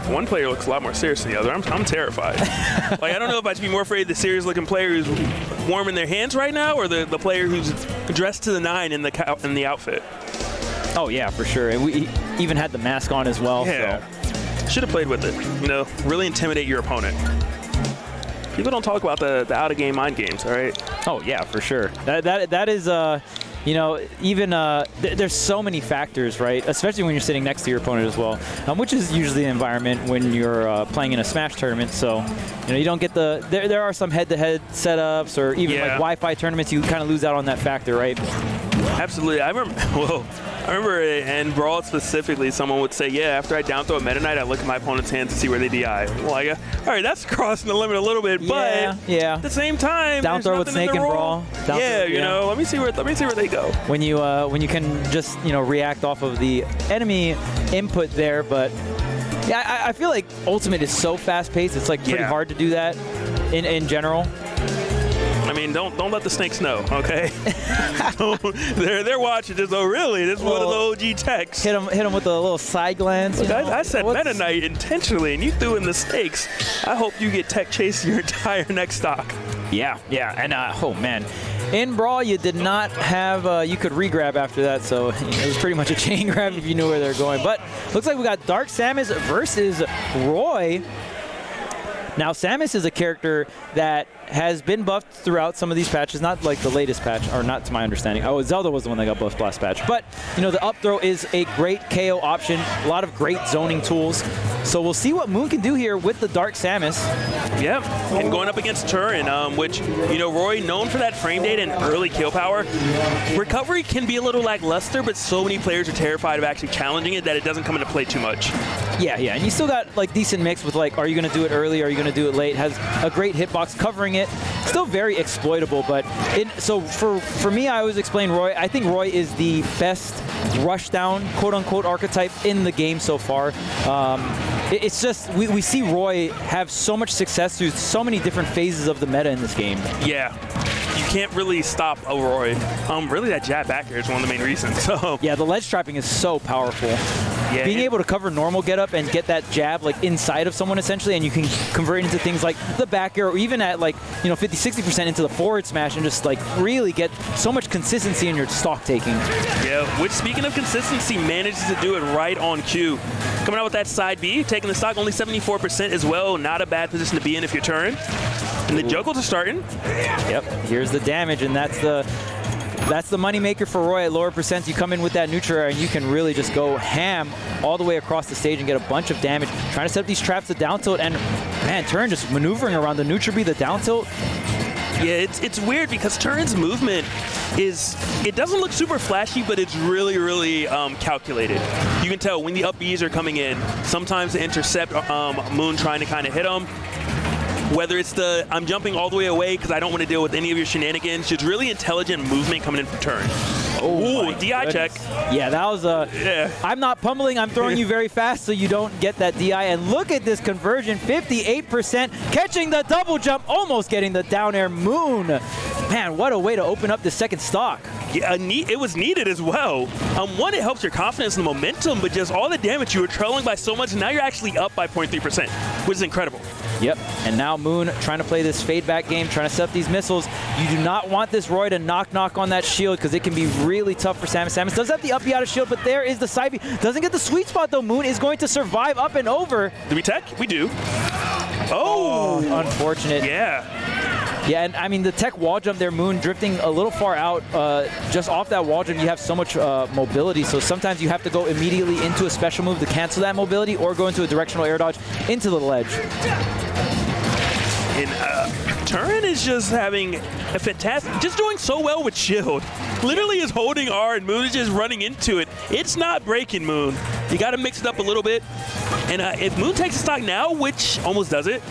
one player looks a lot more serious than the other. I'm terrified. Like, I don't know if I should be more afraid of the serious-looking player who's warming their hands right now, or the player who's dressed to the nine in the outfit. Oh yeah, for sure. And we even had the mask on as well. Yeah. So. Should have played with it. You know, really intimidate your opponent. People don't talk about the out-of-game mind games, all right? Oh yeah, for sure. That is you know, even there's so many factors, right? Especially when you're sitting next to your opponent as well, which is usually the environment when you're playing in a Smash tournament. So, you know, you don't get there are some head-to-head setups or even like Wi-Fi tournaments. You kind of lose out on that factor, right? Absolutely. I remember in Brawl specifically, someone would say, yeah, after I down throw a Meta Knight, I look at my opponent's hands to see where they DI. Well, like, all right, that's crossing the limit a little bit, but at the same time, down throw with Snake and Brawl. You know, let me see where they go. When you can just, you know, react off of the enemy input there, but yeah, I feel like Ultimate is so fast-paced. It's like pretty hard to do that in general. I mean, don't let the snakes know, okay? they're watching this. Oh, really? This is one of the OG techs. Hit him with a little side glance. Look, I said Meta Knight intentionally, and you threw in the snakes. I hope you get tech chased your entire next stock. Yeah, and oh man, in Brawl you did not have you could re-grab after that, so it was pretty much a chain grab if you knew where they're going. But looks like we got Dark Samus versus Roy. Now, Samus is a character that has been buffed throughout some of these patches, not like the latest patch, or not to my understanding. Oh, Zelda was the one that got buffed last patch. But, you know, the up throw is a great KO option, a lot of great zoning tools. So we'll see what Moon can do here with the Dark Samus. Yep, and going up against Turrin, which, you know, Roy, known for that frame data and early kill power. Recovery can be a little lackluster, but so many players are terrified of actually challenging it that it doesn't come into play too much. Yeah, and you still got, like, decent mix with, like, are you going to do it early, are you going to do it late? Has a great hitbox covering it. Still very exploitable, but so for me, I always explain Roy. I think Roy is the best rushdown, quote-unquote, archetype in the game so far. It's just, we see Roy have so much success through so many different phases of the meta in this game. Yeah. You can't really stop a Roy. Really, that jab back air is one of the main reasons. So yeah, the ledge trapping is so powerful. Yeah, being able to cover normal getup and get that jab like inside of someone essentially, and you can convert into things like the back air, or even at like, you know, 50-60% into the forward smash, and just like really get so much consistency in your stock taking. Yeah, which, speaking of consistency, manages to do it right on cue. Coming out with that side B, taking the stock only 74% as well. Not a bad position to be in if you're Turrin. And the juggles are starting. Yep, here's the damage, and that's the moneymaker for Roy at lower percents. You come in with that neutral air and you can really just go ham all the way across the stage and get a bunch of damage. Trying to set up these traps, the down tilt, and man, Turrin just maneuvering around the neutral B, the down tilt. Yeah, it's weird because Turrin's movement it doesn't look super flashy, but it's really, really calculated. You can tell when the up Bs are coming in, sometimes to intercept Moon trying to kind of hit him. Whether it's the, I'm jumping all the way away because I don't want to deal with any of your shenanigans, just really intelligent movement coming in from Turrin. Oh, DI check. Yeah, that was I'm not pummeling, I'm throwing you very fast so you don't get that DI. And look at this conversion, 58%, catching the double jump, almost getting the down air. Moon. Man, what a way to open up the second stock. Yeah, it was needed as well. One, it helps your confidence and the momentum, but just all the damage, you were trailing by so much, and now you're actually up by 0.3%, which is incredible. Yep, and now Moon trying to play this fade back game, trying to set up these missiles. You do not want this Roy to knock on that shield because it can be really tough for Samus. Samus does have the up B out of shield, but there is the side B. Doesn't get the sweet spot though. Moon is going to survive up and over. Do we tech? We do. Oh, unfortunate. Yeah, and I mean the tech wall jump there, Moon drifting a little far out. Just off that wall jump, you have so much mobility, so sometimes you have to go immediately into a special move to cancel that mobility or go into a directional air dodge into the ledge. And Turrin is just having a fantastic, just doing so well with shield. Literally is holding R and Moon is just running into it. It's not breaking Moon. You got to mix it up a little bit. And if Moon takes the stock now, which almost does it,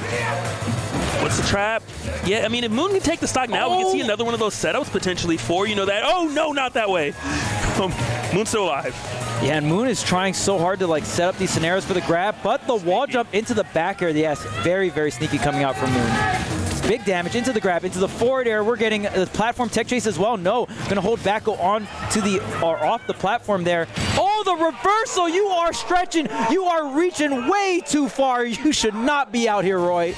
what's the trap? Yeah, I mean, if Moon can take the stock now, we can see another one of those setups potentially for, you know, that. Oh, no, not that way. Moon's still alive. Yeah, and Moon is trying so hard to like set up these scenarios for the grab, but the wall jump into the back air, yes, very, very sneaky coming out from Moon. Big damage into the grab, into the forward air. We're getting the platform tech chase as well. No, gonna hold back, go on to the, or off the platform there. Oh, the reversal. You are stretching. You are reaching way too far. You should not be out here, Roy.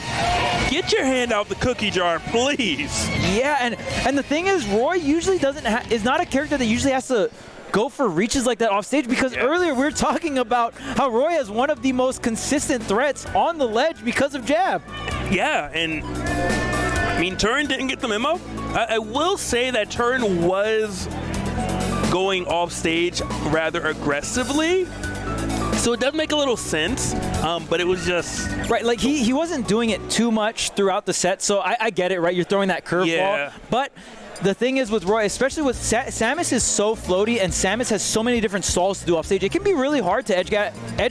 Get your hand out the cookie jar, please. Yeah, and the thing is, Roy usually is not a character that usually has to go for reaches like that off stage, because earlier we were talking about how Roy has one of the most consistent threats on the ledge because of jab. Yeah, and I mean, Turrin didn't get the memo. I will say that Turrin was going off stage rather aggressively, so it does make a little sense, but it was just... Right, like he wasn't doing it too much throughout the set, so I get it, right? You're throwing that curveball, but the thing is with Roy, especially with Samus is so floaty, and Samus has so many different stalls to do off stage. It can be really hard to edge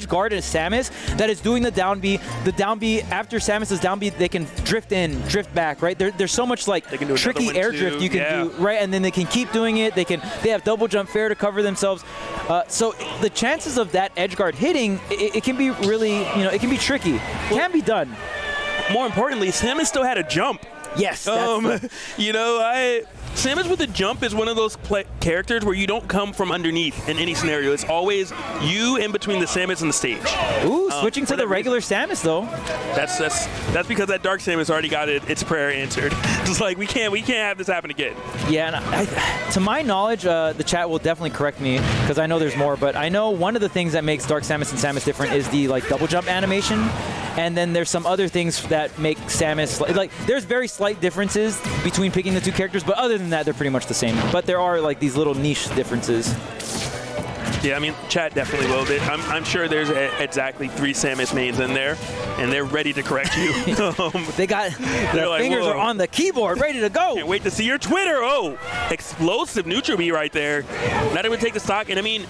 guard a Samus that is doing the down B. The down B, after Samus's down B, they can drift in, drift back, right? There's so much like tricky air drift you can do, right? And then they can keep doing it. They have double jump fair to cover themselves. So the chances of that edge guard hitting, it can be really, it can be tricky. Can be done. More importantly, Samus still had a jump. Yes. Samus with a jump is one of those characters where you don't come from underneath in any scenario. It's always you in between the Samus and the stage. Ooh, switching to the regular Samus though. That's because that Dark Samus already got its prayer answered. Just like we can't have this happen again. Yeah, and to my knowledge, the chat will definitely correct me because I know there's more, but I know one of the things that makes Dark Samus and Samus different is the like double jump animation. And then there's some other things that make Samus, like there's very slight differences between picking the two characters, but other than that, they're pretty much the same. But there are like these little niche differences. Yeah, I mean, chat definitely will. I'm sure there's exactly 3 Samus mains in there, and they're ready to correct you. They got their fingers are on the keyboard, ready to go. Can't wait to see your Twitter. Oh, explosive neutral B right there. Not even take the stock, and I mean,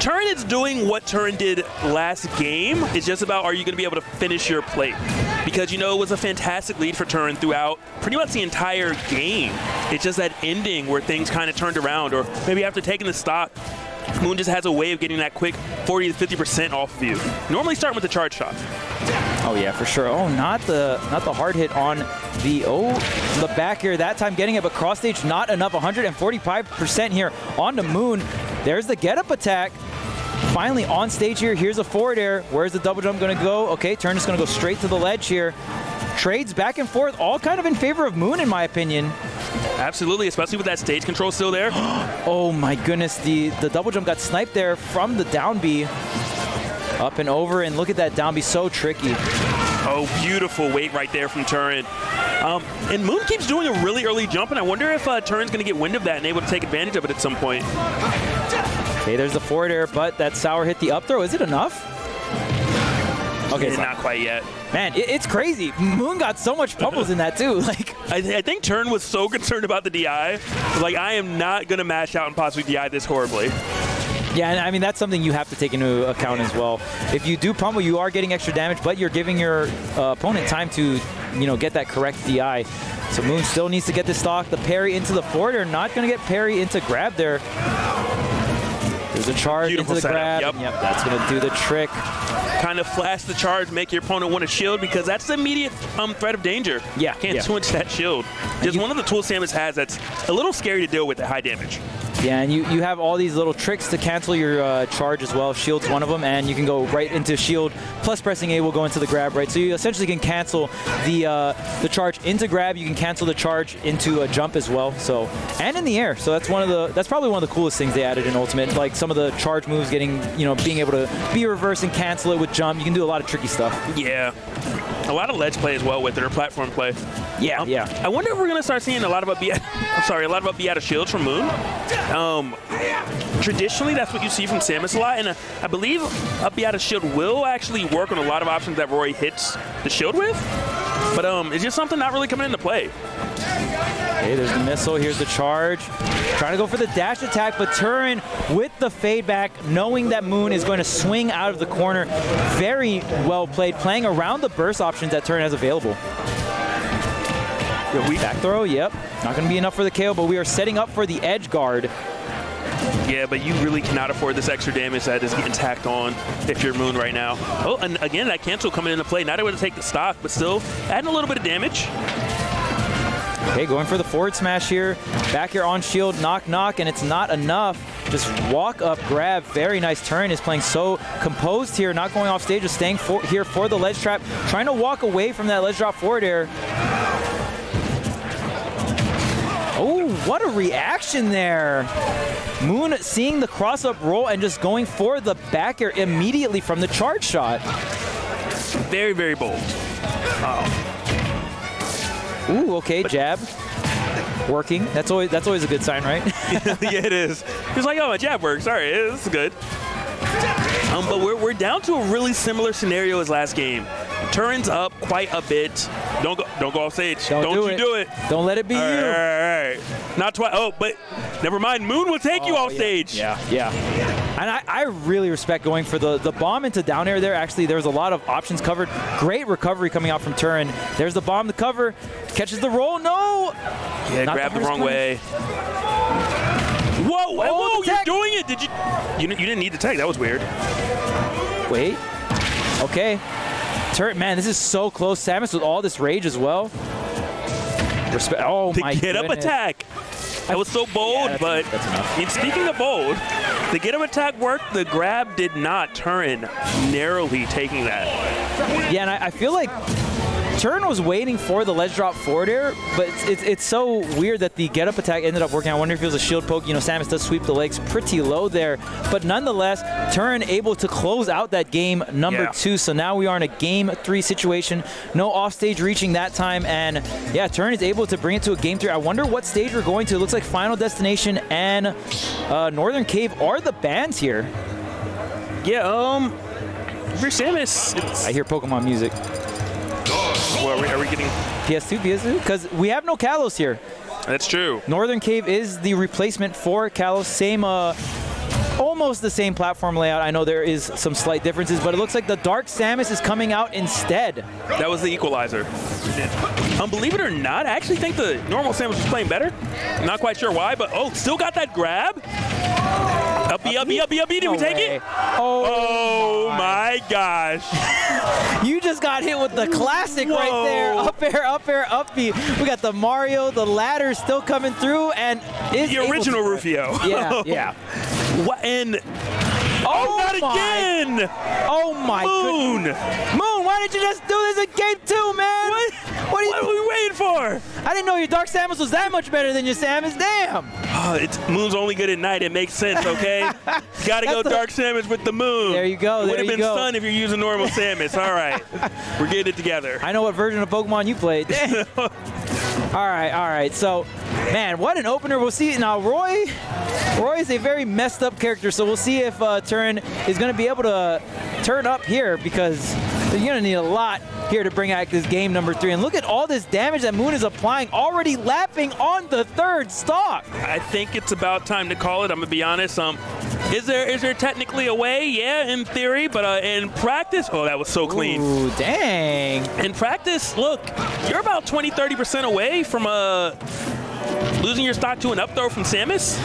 Turrin is doing what Turrin did last game. It's just about, are you going to be able to finish your plate? Because, it was a fantastic lead for Turrin throughout pretty much the entire game. It's just that ending where things kind of turned around, or maybe after taking the stock, Moon just has a way of getting that quick 40 to 50% off of you. Normally starting with the charge shot. Oh yeah, for sure. Oh, not the hard hit on the back here. That time getting it, but cross stage not enough. 145% here on the Moon. There's the get up attack. Finally on stage here. Here's a forward air. Where's the double jump going to go? Okay, Turrin is going to go straight to the ledge here. Trades back and forth, all kind of in favor of Moon, in my opinion. Absolutely, especially with that stage control still there. Oh my goodness, the double jump got sniped there from the down B. Up and over, and look at that down B, so tricky. Oh, beautiful weight right there from Turrin. And Moon keeps doing a really early jump, and I wonder if Turrin's going to get wind of that and able to take advantage of it at some point. Okay, there's the forward air, but that sour hit the up throw. Is it enough? Okay, not quite yet. Man, it's crazy. Moon got so much pummels in that too. Like, I think Turrin was so concerned about the DI. Like, I am not going to mash out and possibly DI this horribly. Yeah, and I mean, that's something you have to take into account as well. If you do pummel, you are getting extra damage, but you're giving your opponent time to, get that correct DI. So Moon still needs to get the stock. The parry into the forward air, not going to get parry into grab there. There's a charge into the grab. Yep, that's going to do the trick. Kind of flash the charge, make your opponent want to shield, because that's the immediate threat of danger. Yeah. Can't switch that shield. Just one of the tools Samus has that's a little scary to deal with at high damage. Yeah, and you have all these little tricks to cancel your charge as well. Shield's one of them, and you can go right into shield, plus pressing A will go into the grab, right? So you essentially can cancel the charge into grab. You can cancel the charge into a jump as well. So, and in the air. So that's probably one of the coolest things they added in Ultimate. Like some of the charge moves getting, being able to be reverse and cancel it with jump. You can do a lot of tricky stuff. Yeah. A lot of ledge play as well with it, or platform play. Yeah, I wonder if we're going to start seeing a lot about B out of shields from Moon. Traditionally, that's what you see from Samus a lot, and I believe up B out of shield will actually work on a lot of options that Roy hits the shield with, but it's just something not really coming into play. Okay, there's the missile. Here's the charge. Trying to go for the dash attack, but Turrin with the fade back, knowing that Moon is going to swing out of the corner. Very well played, playing around the burst options that Turrin has available. Back throw, yep. Not going to be enough for the KO, but we are setting up for the edge guard. Yeah, but you really cannot afford this extra damage that is getting tacked on if you're Moon right now. Oh, and again, that cancel coming into play. Not able to take the stock, but still adding a little bit of damage. Okay, going for the forward smash here. Back here on shield, knock, knock, and it's not enough. just walk up, grab. Very nice. Turrin is playing so composed here, not going off stage, just staying here for the ledge trap, trying to walk away from that ledge drop forward air. Oh, what a reaction there. Moon seeing the cross-up roll and just going for the back air immediately from the charge shot. Very, very bold. Ooh, okay, jab. Working. That's always a good sign, right? Yeah, it is. He's like, oh, my jab works. All right, this is good. But we're down to a really similar scenario as last game. Turrin's up quite a bit. Don't go off stage. Don't you do it. Don't let it be you. All right. Not twice. Oh, but never mind. Moon will take you off stage. Yeah. And I really respect going for the bomb into down air there. Actually, there's a lot of options covered. Great recovery coming out from Turrin. There's the bomb to cover. Catches the roll. No! Yeah, grabbed the wrong way. Whoa, whoa, you're doing it. Did you? You didn't need the tag. That was weird. Wait. Okay. Turrin, man, this is so close. Samus with all this rage as well. Oh, my goodness. The get-up attack. That was so bold, yeah, but that's enough. I mean, speaking of bold, the get-up attack worked. The grab did not. Turrin narrowly taking that. Yeah, and I feel like Turrin was waiting for the ledge drop forward air, but it's so weird that the get-up attack ended up working. I wonder if it was a shield poke. You know, Samus does sweep the legs pretty low there, but nonetheless, Turrin able to close out that game number 2. So now we are in a game 3 situation. No offstage reaching that time, and yeah, Turrin is able to bring it to a game 3. I wonder what stage we're going to. It looks like Final Destination and Northern Cave are the bans here. Yeah, for Samus, I hear Pokemon music. Well, are we getting PS2? Because we have no Kalos here. That's true. Northern Cave is the replacement for Kalos. Same, almost the same platform layout. I know there is some slight differences, but it looks like the Dark Samus is coming out instead. That was the equalizer. Believe it or not, I actually think the normal Samus was playing better. Not quite sure why, but still got that grab. Up B. Did we take it? Oh my gosh. You just got hit with the classic right there. Up air, up B. We got the Mario, the ladder still coming through, and the original Rufio. Yeah. What? And not again! Oh my goodness. Moon, why didn't you just do this in game 2, man? What are we waiting for? I didn't know your Dark Samus was that much better than your Samus. Damn. Moon's only good at night. It makes sense, okay? Gotta go Dark Samus with the Moon. There you go. It would have been fun if you're using normal Samus. All right. We're getting it together. I know what version of Pokemon you played. All right. So, man, what an opener. We'll see. Now, Roy is a very messed up character, so we'll see if Turrin is going to be able to turn up here, because you're going to need a lot here to bring out this game number 3. And look at all this damage that Moon is applying, already lapping on the 3rd stock. I think it's about time to call it. I'm going to be honest. Is there technically a way? Yeah, in theory, but in practice, that was so clean. Ooh, dang. In practice, look, you're about 20-30% away from losing your stock to an up throw from Samus.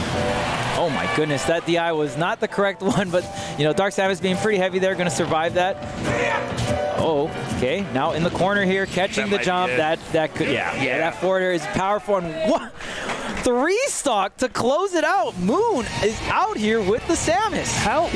Oh my goodness, that DI was not the correct one, but you know, Dark Samus being pretty heavy there, going to survive that. Oh, okay. Now in the corner here, catching the jump. That could, that forward air is powerful. And what? 3 stock to close it out. Moon is out here with the Samus. How?